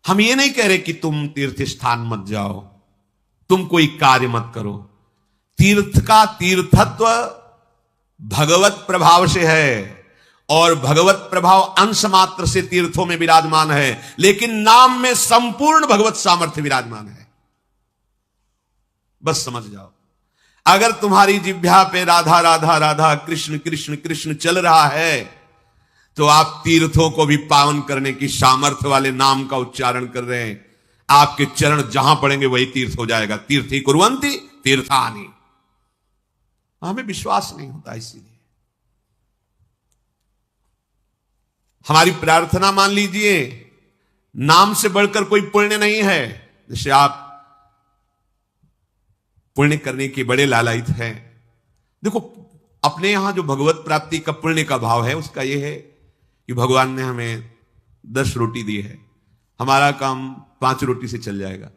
हम ये नहीं कह रहे कि तुम तीर्थ स्थान मत जाओ, तुम कोई कार्य मत करो। तीर्थ का तीर्थत्व भगवत प्रभाव से है, और भगवत प्रभाव अंश मात्र से तीर्थों में विराजमान है, लेकिन नाम में संपूर्ण भगवत सामर्थ्य विराजमान है। बस समझ जाओ। अगर तुम्हारी जिह्वा पे राधा राधा राधा कृष्ण कृष्ण कृष्ण चल रहा है, तो आप तीर्थों को भी पावन करने की सामर्थ्य वाले नाम का उच्चारण कर रहे हैं। आपके चरण जहां पड़ेंगे वही तीर्थ हो जाएगा। तीर्थी कुर्वन्ति तीर्थानि। हमें विश्वास नहीं होता, इसीलिए हमारी प्रार्थना मान लीजिए, नाम से बढ़कर कोई पुण्य नहीं है। जैसे आप पुण्य करने के बड़े लालायित हैं। देखो, अपने यहां जो भगवत प्राप्ति का पुण्य का भाव है, उसका यह है कि भगवान ने हमें 10 रोटी दी है, हमारा काम 5 रोटी से चल जाएगा,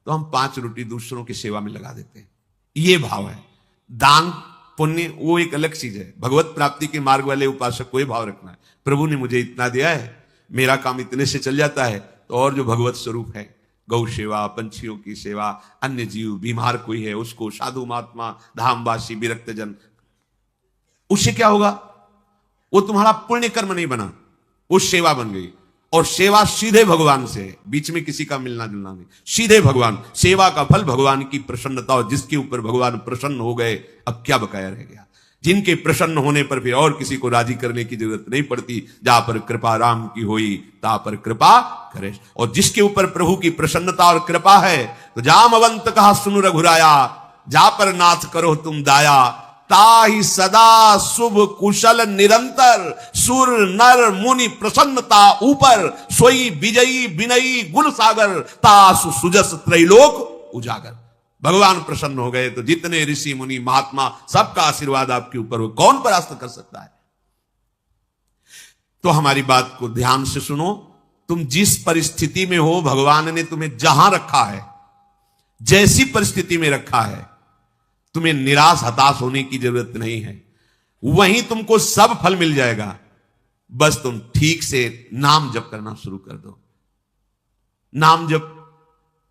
तो हम 5 रोटी दूसरों की सेवा में लगा देते हैं। ये भाव है। दान पुण्य वो एक अलग चीज है। भगवत प्राप्ति के मार्ग वाले उपासक को ये भाव रखना है, प्रभु ने मुझे इतना दिया है, मेरा काम इतने से चल जाता है, तो और जो भगवत स्वरूप है, गौ सेवा, पंछियों की सेवा, अन्य जीव, बीमार कोई है उसको, साधु महात्मा, धामवासी, विरक्तजन, उससे क्या होगा? वो तुम्हारा पुण्य कर्म नहीं बना, वो सेवा बन गई। और सेवा सीधे भगवान से, बीच में किसी का मिलना जुलना नहीं, सीधे भगवान। सेवा का फल भगवान की प्रसन्नता, और जिसके ऊपर भगवान प्रसन्न हो गए, अब क्या बकाया रह गया? जिनके प्रसन्न होने पर फिर और किसी को राजी करने की जरूरत नहीं पड़ती। जहां पर कृपा राम की होई, ता पर कृपा करे। और जिसके ऊपर प्रभु की प्रसन्नता और कृपा है, तो जामवंत कहा सुनु रघुराया, जा पर नाथ करो तुम दाया, ताहि सदा शुभ कुशल निरंतर, सुर नर मुनि प्रसन्नता ऊपर, सोई विजयी विनयी गुण सागर, तासु सुजस त्रैलोक उजागर। भगवान प्रसन्न हो गए तो जितने ऋषि मुनि महात्मा, सबका आशीर्वाद आपके ऊपर हो, कौन परास्त कर सकता है? तो हमारी बात को ध्यान से सुनो। तुम जिस परिस्थिति में हो, भगवान ने तुम्हें जहां रखा है, जैसी परिस्थिति में रखा है, तुम्हें निराश हताश होने की जरूरत नहीं है। वहीं तुमको सब फल मिल जाएगा। बस तुम ठीक से नाम जप करना शुरू कर दो। नाम जप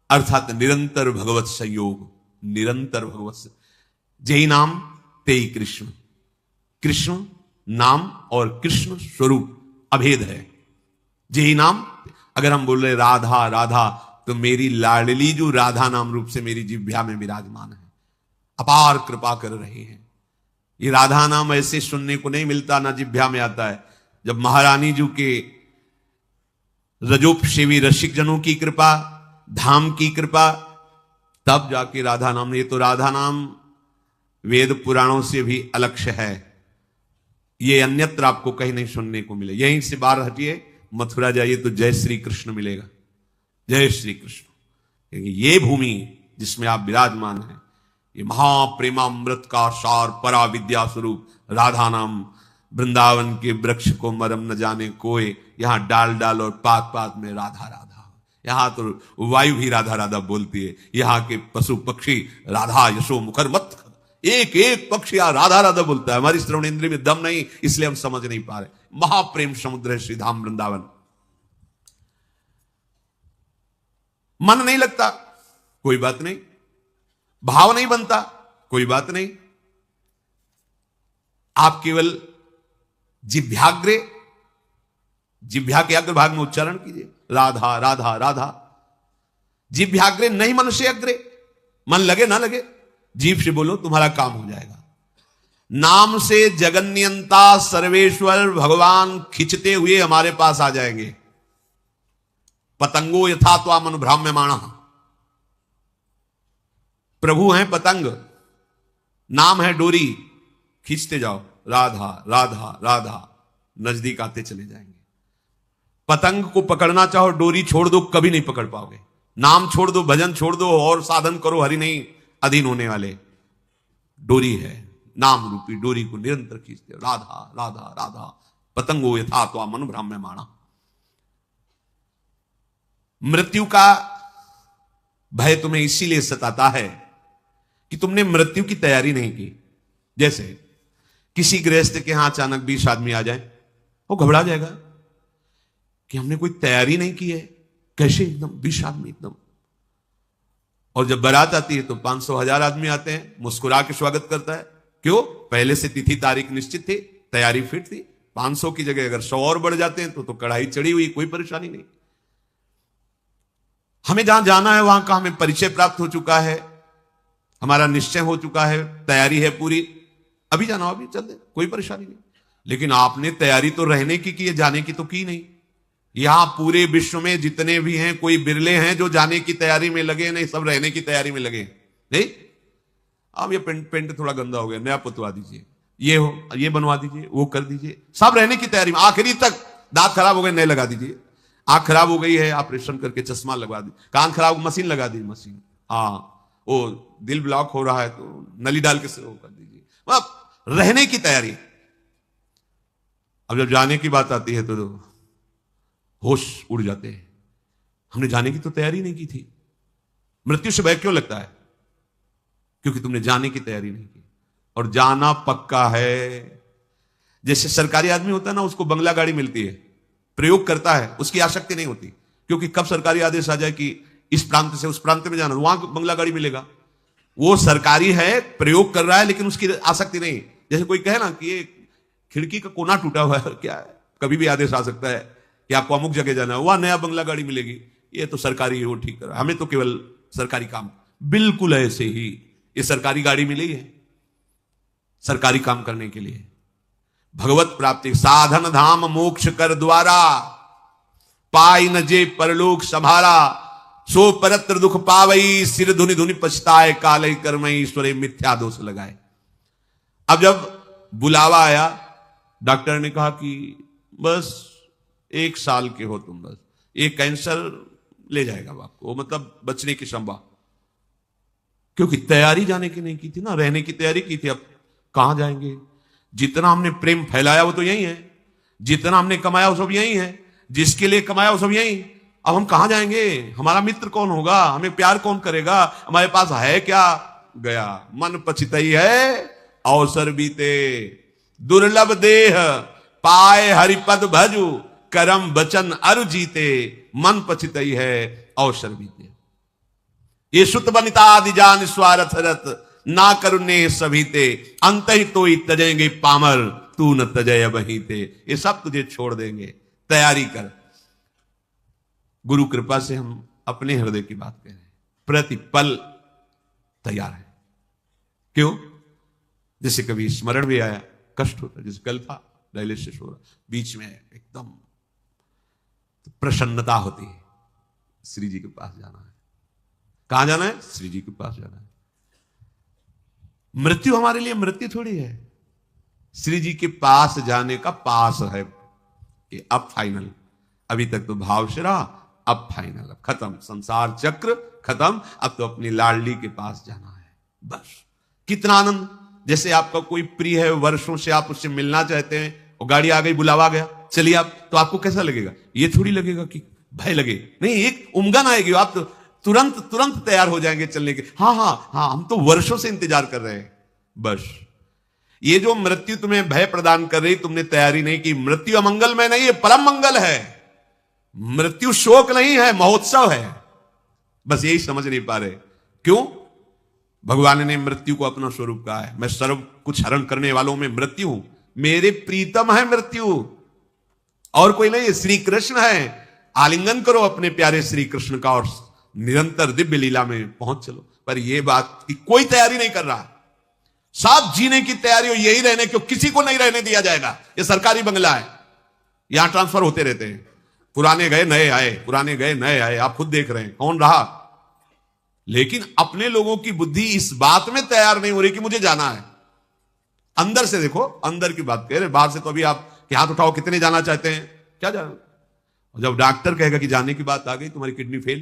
अर्थात निरंतर भगवत संयोग, निरंतर भगवत। जय नाम तेई कृष्ण। कृष्ण नाम और कृष्ण स्वरूप अभेद है। जय नाम, अगर हम बोल रहे राधा राधा, तो मेरी लाडली जो राधा नाम रूप से मेरी जिह्वा में विराजमान है, अपार कृपा कर रहे हैं। ये राधा नाम ऐसे सुनने को नहीं मिलता, ना जिह्वा में आता है। जब महारानी जी के रजोपसेवी रसिक जनों की कृपा, धाम की कृपा, तब जाके राधा नाम। ये तो राधा नाम वेद पुराणों से भी अलक्ष्य है। ये अन्यत्र आपको कहीं नहीं सुनने को मिले। यहीं से बाहर हटिए, मथुरा जाइए तो जय श्री कृष्ण मिलेगा, जय श्री कृष्ण। क्योंकि ये भूमि जिसमें आप विराजमान हैं, ये महाप्रेमामृत का सार परा विद्या स्वरूप राधा नाम। वृंदावन के वृक्ष को मरम न जाने कोई, यहां डाल डाल और पात पात में राधा राधा। यहां तो वायु भी राधा राधा बोलती है, यहां के पशु पक्षी राधा यशो मुखर मत, एक एक पक्षी राधा राधा बोलता है। हमारी श्रवण इंद्रिय में दम नहीं, इसलिए हम समझ नहीं पा रहे। महाप्रेम समुद्र है श्री धाम वृंदावन। मन नहीं लगता, कोई बात नहीं। भाव नहीं बनता, कोई बात नहीं। आप केवल जिह्वाग्रे, जिह्वा के अग्र भाग में उच्चारण कीजिए, राधा राधा राधा। जिह्वाग्रे नहीं मन से अग्रे। मन लगे ना लगे, जीभ से बोलो, तुम्हारा काम हो जाएगा। नाम से जगन्यंता सर्वेश्वर भगवान खिंचते हुए हमारे पास आ जाएंगे। पतंगो यथा त्वाम अनुभ्राम्यमाणः। प्रभु हैं पतंग, नाम है डोरी, खींचते जाओ, राधा राधा राधा, नजदीक आते चले जाएंगे। पतंग को पकड़ना चाहो, डोरी छोड़ दो, कभी नहीं पकड़ पाओगे। नाम छोड़ दो, भजन छोड़ दो, और साधन करो, हरि नहीं अधीन होने वाले। डोरी है, नाम रूपी डोरी को निरंतर खींचते हो, राधा राधा राधा। पतंगो यथा त्वाम अनुभ्राम्यमाणः। मृत्यु का भय तुम्हें इसीलिए सताता है कि तुमने मृत्यु की तैयारी नहीं की। जैसे किसी गृहस्थ के यहां अचानक 20 आदमी आ जाए, वो घबरा जाएगा कि हमने कोई तैयारी नहीं की है, कैसे एकदम 20 आदमी एकदम। और जब बारात आती है तो 500-1000 आदमी आते हैं, मुस्कुरा के स्वागत करता है। क्यों? पहले से तिथि तारीख निश्चित थी, तैयारी फिट थी। 500 की जगह अगर 100 और बढ़ जाते हैं तो कढ़ाई चढ़ी हुई, कोई परेशानी नहीं। हमें जहां जाना है वहां का हमें परिचय प्राप्त हो चुका है, हमारा निश्चय हो चुका है, तैयारी है पूरी, अभी जाना अभी चल दे, कोई परेशानी नहीं। लेकिन आपने तैयारी तो रहने की है, जाने की तो की नहीं। यहां पूरे विश्व में जितने भी हैं, कोई बिरले हैं जो जाने की तैयारी में लगे, नहीं सब रहने की तैयारी में लगे। नहीं, अब ये पेंट थोड़ा गंदा हो गया, नया पुतवा दीजिए, ये बनवा दीजिए, वो कर दीजिए, सब रहने की तैयारी में। आखिरी तक दांत खराब हो गए, नए लगा दीजिए, आंख खराब हो गई है, ऑपरेशन करके चश्मा लगवा दी, कान खराब मशीन लगा दी, मशीन, हाँ वो दिल ब्लॉक हो रहा है तो नली डाल के वो कर दीजिए। मतलब रहने की तैयारी। अब जब जाने की बात आती है तो होश उड़ जाते हैं। हमने जाने की तो तैयारी नहीं की थी। मृत्यु से भय क्यों लगता है? क्योंकि तुमने जाने की तैयारी नहीं की। और जाना पक्का है। जैसे सरकारी आदमी होता है ना, उसको बंगला गाड़ी मिलती है, प्रयोग करता है, उसकी आसक्ति नहीं होती, क्योंकि कब सरकारी आदेश आ जाए कि इस प्रांत से उस प्रांत में जाना, वहां बंगला गाड़ी मिलेगा। वो सरकारी है, प्रयोग कर रहा है, लेकिन उसकी आसक्ति नहीं। जैसे कोई कहे ना कि ये खिड़की का कोना टूटा हुआ है, क्या है, कभी भी आदेश आ सकता है कि आपको अमुक जगह जाना है, वहां नया बंगला गाड़ी मिलेगी, ये तो सरकारी है, वो ठीक कर रहा है, हमें तो केवल सरकारी काम। बिल्कुल ऐसे ही ये सरकारी गाड़ी मिली है सरकारी काम करने के लिए। भगवत प्राप्ति साधन धाम मोक्ष कर द्वारा, पाई न जे परलोक संभारा, सो परत्र दुख पावई, सिर धुनि धुनि पछताए, कालय कर्मई ईश्वरे मिथ्या दोष लगाए। अब जब बुलावा आया, डॉक्टर ने कहा कि बस 1 साल के हो तुम, बस ये कैंसर ले जाएगा आपको, मतलब बचने की संभावना। क्योंकि तैयारी जाने की नहीं की थी ना, रहने की तैयारी की थी। अब कहां जाएंगे? जितना हमने प्रेम फैलाया वो तो यही है, जितना हमने कमाया वो सब यही है, जिसके लिए कमाया वो सब यही। अब हम कहां जाएंगे? हमारा मित्र कौन होगा? हमें प्यार कौन करेगा? हमारे पास है क्या? गया। मन पछितई है अवसर बीते, दुर्लभ देह पाए हरिपद भजु, करम बचन अरु जीते, मन पछितई है अवसर बीते। ये सुत बनिता आदि जान स्वार्थ रत, ना करुणे सभी ते, अंत ही तो ही तजेंगे पामर, तू न तजय वहीं ते। ये सब तुझे छोड़ देंगे, तैयारी कर। गुरु कृपा से हम अपने हृदय की बात कह रहे हैं, प्रतिपल तैयार है। क्यों? जैसे कभी स्मरण भी आया, कष्ट होता, जैसे कल था डायलिसिस हो रहा, बीच में एकदम प्रसन्नता होती है, श्री जी के पास जाना है। कहां जाना है? श्री जी के पास जाना है। मृत्यु हमारे लिए मृत्यु थोड़ी है, श्री जी के पास जाने का पास है कि अब फाइनल। अभी तक तो भाव से रहा, अब फाइनल, अब खत्म, संसार चक्र खत्म, अब तो अपनी लाडली के पास जाना है, बस। कितना आनंद! जैसे आपका कोई प्रिय है, वर्षों से आप उससे मिलना चाहते हैं, और गाड़ी आ गई, बुलावा गया, चलिए आप, तो आपको कैसा लगेगा? ये थोड़ी लगेगा कि भय लगे, नहीं, एक उमगन आएगी, आप तो तुरंत तैयार हो जाएंगे चलने के। हाँ, हम तो वर्षों से इंतजार कर रहे हैं, बस। ये जो मृत्यु तुम्हें भय प्रदान कर रही, तुमने तैयारी नहीं की। मृत्यु अमंगल में नहीं है, परम मंगल है। मृत्यु शोक नहीं है, महोत्सव है। बस यही समझ नहीं पा रहे। क्यों? भगवान ने मृत्यु को अपना स्वरूप कहा है, मैं सर्व कुछ हरण करने वालों में मृत्यु हूं, मेरे प्रीतम है मृत्यु, और कोई नहीं, श्री कृष्ण है। आलिंगन करो अपने प्यारे श्री कृष्ण का और निरंतर दिव्य लीला में पहुंच चलो। पर यह बात की कोई तैयारी नहीं कर रहा। साथ जीने की तैयारी हो, यही रहने क्यों, किसी को नहीं रहने दिया जाएगा। यह सरकारी बंगला है, यहां ट्रांसफर होते रहते हैं, पुराने गए नए आए, पुराने गए नए आए, आप खुद देख रहे हैं कौन रहा। लेकिन अपने लोगों की बुद्धि इस बात में तैयार नहीं हो रही कि मुझे जाना है। अंदर से देखो, अंदर की बात कह रहे, बाहर से तो अभी आप हाथ उठाओ, कितने जाना चाहते हैं, क्या जाना। जब डॉक्टर कहेगा कि जाने की बात आ गई, तुम्हारी किडनी फेल,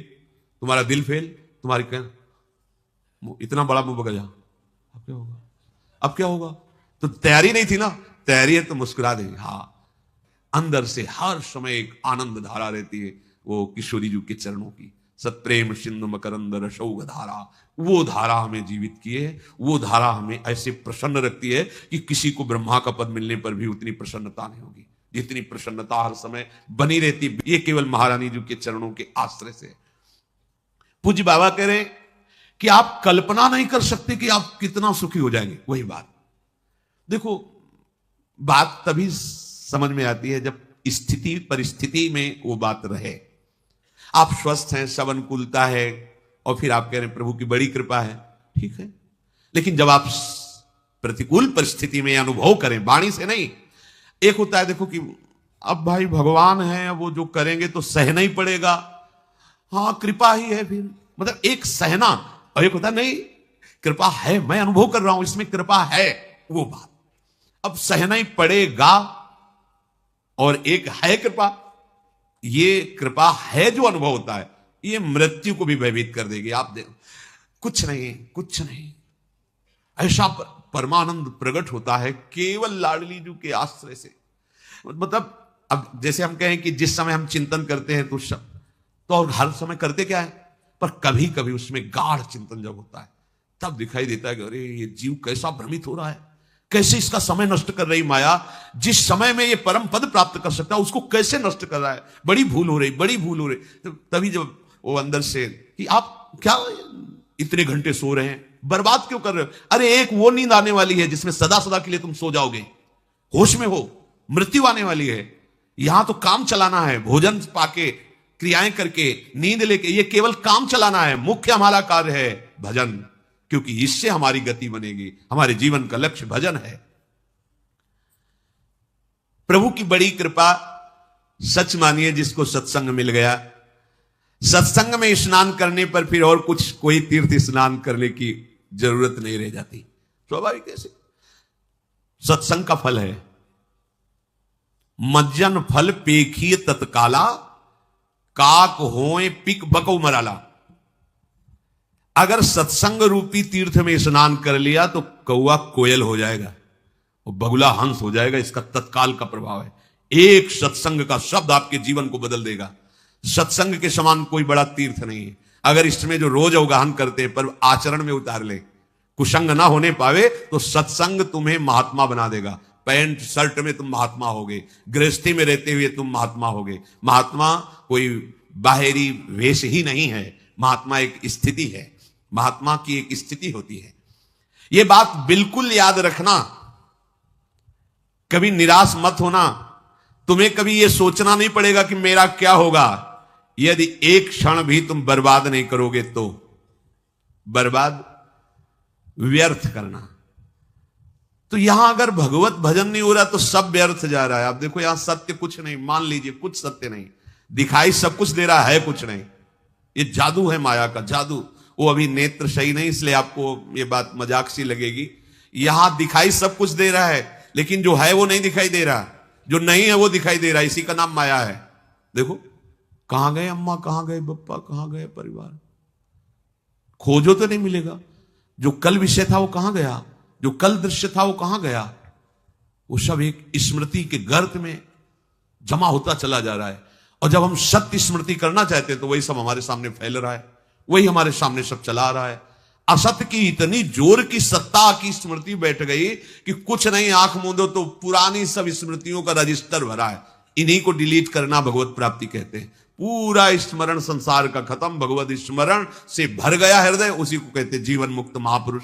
तुम्हारा दिल फेल, तुम्हारी इतना बड़ा मुंह बगल, अब क्या होगा? अब क्या होगा? तो तैयारी नहीं थी ना। तैयारी है तो मुस्कुरा देंगे। हाँ, अंदर से हर समय एक आनंद धारा रहती है, वो किशोरी जी के चरणों की, सत्प्रेम सिंधु मकरंद रसौघ धारा, वो धारा हमें जीवित किए, वो धारा हमें ऐसे प्रसन्न रखती है कि किसी को ब्रह्मा का पद मिलने पर भी उतनी प्रसन्नता नहीं होगी जितनी प्रसन्नता हर समय बनी रहती, ये केवल महारानी जी के चरणों के आश्रय से। पूज्य बाबा कह रहे हैं कि आप कल्पना नहीं कर सकते कि आप कितना सुखी हो जाएंगे। वही बात देखो, बात तभी समझ में आती है जब स्थिति परिस्थिति में वो बात रहे। आप स्वस्थ हैं, सब अनुकूलता है, और फिर आप कह रहे हैं प्रभु की बड़ी कृपा है, ठीक है। लेकिन जब आप प्रतिकूल परिस्थिति में अनुभव करें, वाणी से नहीं, एक होता है देखो कि अब भाई भगवान है, वो जो करेंगे तो सहना ही पड़ेगा, हाँ कृपा ही है, फिर मतलब एक सहना, और एक होता है नहीं कृपा है, मैं अनुभव कर रहा हूं इसमें कृपा है, वो बात अब सहना ही पड़ेगा। और एक है कृपा, ये कृपा है जो अनुभव होता है, ये मृत्यु को भी भयभीत कर देगी। आप देखो कुछ नहीं ऐसा परमानंद प्रकट होता है केवल लाडली जी के आश्रय से। मतलब अब जैसे हम कहें कि जिस समय हम चिंतन करते हैं तो और हर समय करते क्या है, पर कभी कभी उसमें गाढ़ चिंतन जब होता है तब दिखाई देता है कि अरे ये जीव कैसा भ्रमित हो रहा है, कैसे इसका समय नष्ट कर रही माया, जिस समय में ये परम पद प्राप्त कर सकता है उसको कैसे नष्ट कर रहा है, बड़ी भूल हो रही। तो तभी जब वो अंदर से कि आप क्या इतने घंटे सो रहे हैं, बर्बाद क्यों कर रहे हो, अरे एक वो नींद आने वाली है जिसमें सदा सदा के लिए तुम सो जाओगे, होश में हो, मृत्यु आने वाली है। यहां तो काम चलाना है, भोजन पाके क्रियाएं करके नींद लेके, ये केवल काम चलाना है, मुख्य हमारा कार्य है भजन, क्योंकि इससे हमारी गति बनेगी, हमारे जीवन का लक्ष्य भजन है। प्रभु की बड़ी कृपा, सच मानिए जिसको सत्संग मिल गया, सत्संग में स्नान करने पर फिर और कुछ कोई तीर्थ स्नान करने की जरूरत नहीं रह जाती। स्वाभाविक कैसे, सत्संग का फल है, मज्जन फल पेखिए तत्काला, काक होए पिक बको मराला। अगर सत्संग रूपी तीर्थ में स्नान कर लिया तो कौआ कोयल हो जाएगा और बगुला हंस हो जाएगा, इसका तत्काल का प्रभाव है। एक सत्संग का शब्द आपके जीवन को बदल देगा। सत्संग के समान कोई बड़ा तीर्थ नहीं है। अगर इसमें जो रोज अवगाहन करते हैं पर आचरण में उतार ले, कुसंग ना होने पावे, तो सत्संग तुम्हें महात्मा बना देगा। पैंट शर्ट में तुम महात्मा होगे, गृहस्थी में रहते हुए तुम महात्मा होगे। महात्मा कोई बाहरी वेश ही नहीं है, महात्मा एक स्थिति है, महात्मा की एक स्थिति होती है। यह बात बिल्कुल याद रखना, कभी निराश मत होना। तुम्हें कभी यह सोचना नहीं पड़ेगा कि मेरा क्या होगा। यदि एक क्षण भी तुम बर्बाद नहीं करोगे तो बर्बाद व्यर्थ करना। तो यहां अगर भगवत भजन नहीं हो रहा तो सब व्यर्थ जा रहा है। आप देखो यहां सत्य कुछ नहीं, मान लीजिए कुछ सत्य नहीं, दिखाई सब कुछ दे रहा है, कुछ नहीं। ये जादू है, माया का जादू। वो अभी नेत्र सही नहीं, इसलिए आपको ये बात मजाक सी लगेगी। यहां दिखाई सब कुछ दे रहा है, लेकिन जो है वो नहीं दिखाई दे रहा, जो नहीं है वो दिखाई दे रहा है। इसी का नाम माया है। देखो कहां गए अम्मा, कहां गए पप्पा, कहां गए परिवार, खोजो तो नहीं मिलेगा। जो कल विषय था वो कहां गया, जो कल दृश्य था वो कहां गया। वो सब एक स्मृति के गर्त में जमा होता चला जा रहा है। और जब हम सत्य स्मृति करना चाहते हैं तो वही सब हमारे सामने फैल रहा है, वही हमारे सामने सब चला रहा है। असत्य की इतनी जोर की सत्ता की स्मृति बैठ गई कि कुछ नहीं, आंख मूंदो तो पुरानी सब स्मृतियों का रजिस्टर भरा है। इन्हीं को डिलीट करना भगवत प्राप्ति कहते हैं। पूरा स्मरण संसार का खत्म, भगवत स्मरण से भर गया हृदय, उसी को कहते हैं जीवन मुक्त महापुरुष।